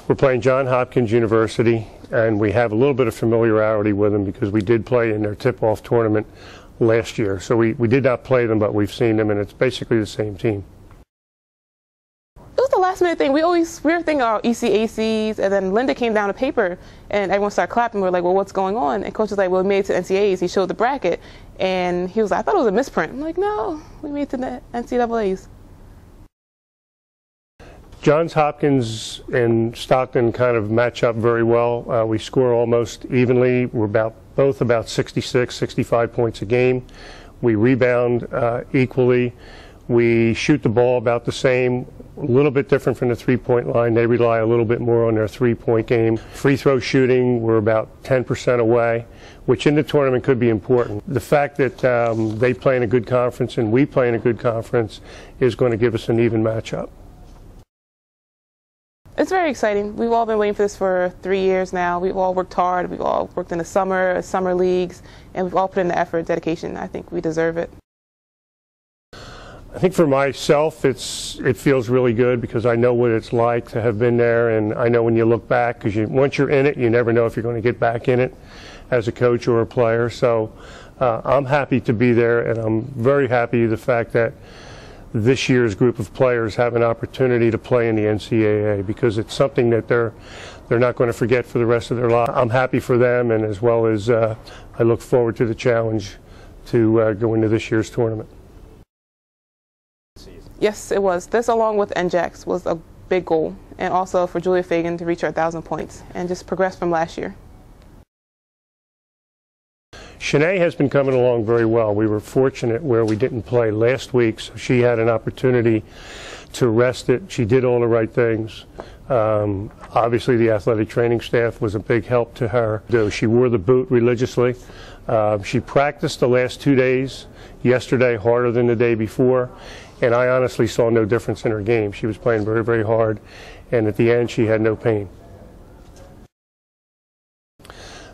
We're playing Johns Hopkins University, and we have a little bit of familiarity with them because we did play in their tip-off tournament last year. So we did not play them, but we've seen them, and it's basically the same team. It was the last minute thing. We were thinking about ECACs, and then Linda came down a paper, and everyone started clapping. We were like, well, what's going on? And Coach was like, well, we made it to NCAAs. He showed the bracket, and he was like, I thought it was a misprint. I'm like, no, we made it to the NCAAs. Johns Hopkins and Stockton kind of match up very well. We score almost evenly. We're both about 66, 65 points a game. We rebound equally. We shoot the ball about the same, a little bit different from the three-point line. They rely a little bit more on their three-point game. Free throw shooting, we're about 10% away, which in the tournament could be important. The fact that they play in a good conference and we play in a good conference is going to give us an even matchup. It's very exciting. We've all been waiting for this for 3 years now. We've all worked hard. We've all worked in the summer leagues, and we've all put in the effort, dedication. I think we deserve it. I think for myself, it feels really good because I know what it's like to have been there, and I know when you look back, because once you're in it, you never know if you're going to get back in it as a coach or a player. So I'm happy to be there, and I'm very happy the fact that this year's group of players have an opportunity to play in the NCAA because it's something that they're not going to forget for the rest of their life. I'm happy for them, and as well as I look forward to the challenge to go into this year's tournament. Yes, it was. This, along with NJAX, was a big goal, and also for Julia Fagan to reach her 1,000 points and just progress from last year. Shanae has been coming along very well. We were fortunate where we didn't play last week, so she had an opportunity to rest it. She did all the right things. Obviously, the athletic training staff was a big help to her. She wore the boot religiously. She practiced the last 2 days, yesterday harder than the day before, and I honestly saw no difference in her game. She was playing very, very hard, and at the end she had no pain.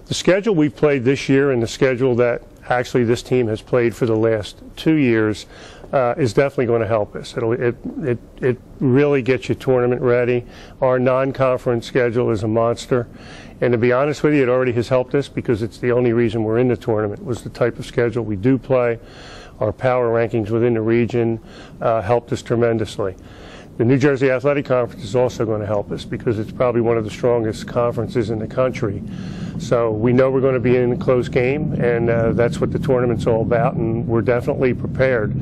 The schedule we've played this year and the schedule that actually this team has played for the last 2 years is definitely going to help us. It really gets you tournament ready. Our non-conference schedule is a monster, and to be honest with you, it already has helped us because it's the only reason we're in the tournament was the type of schedule we do play. Our power rankings within the region helped us tremendously. The New Jersey Athletic Conference is also going to help us because it's probably one of the strongest conferences in the country. So we know we're going to be in a close game, and that's what the tournament's all about, and we're definitely prepared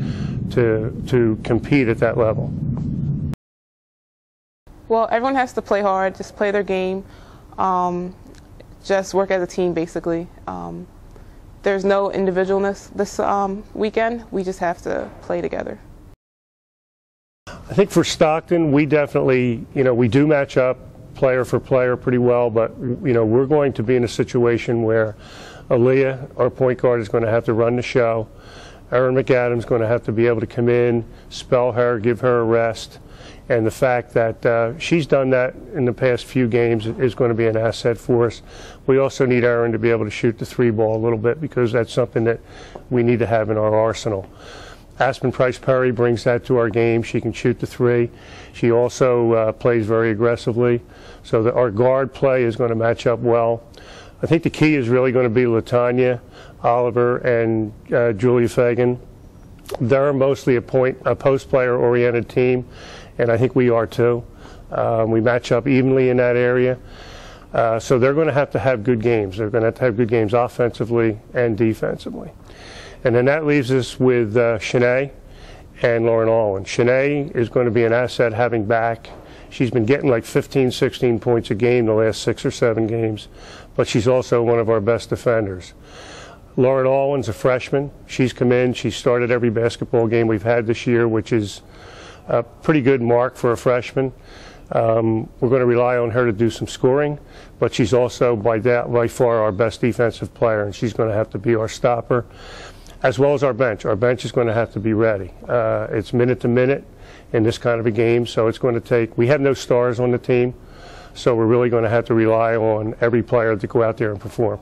to compete at that level. Well, everyone has to play hard, just play their game, just work as a team, basically. There's no individualness this weekend. We just have to play together. I think for Stockton, we definitely, we do match up player for player pretty well, but, we're going to be in a situation where Aaliyah, our point guard, is going to have to run the show. Erin McAdams is going to have to be able to come in, spell her, give her a rest. And the fact that she's done that in the past few games is going to be an asset for us. We also need Erin to be able to shoot the three ball a little bit because that's something that we need to have in our arsenal. Aspen Price Perry brings that to our game. She can shoot the three. She also plays very aggressively. So our guard play is going to match up well. I think the key is really going to be LaTonya, Oliver, and Julia Fagan. They're mostly a post player oriented team, and I think we are too. We match up evenly in that area. So they're going to have good games. They're going to have good games offensively and defensively. And then that leaves us with Shanae and Lauren Alwyn. Shanae is going to be an asset having back. She's been getting like 15, 16 points a game the last 6 or 7 games, but she's also one of our best defenders. Lauren Alwyn's a freshman. She's come in. She's started every basketball game we've had this year, which is a pretty good mark for a freshman. We're going to rely on her to do some scoring, but she's also by far our best defensive player, and she's going to have to be our stopper, as well as our bench. Our bench is going to have to be ready. It's minute to minute in this kind of a game, so it's going to take, we have no stars on the team, so we're really going to have to rely on every player to go out there and perform.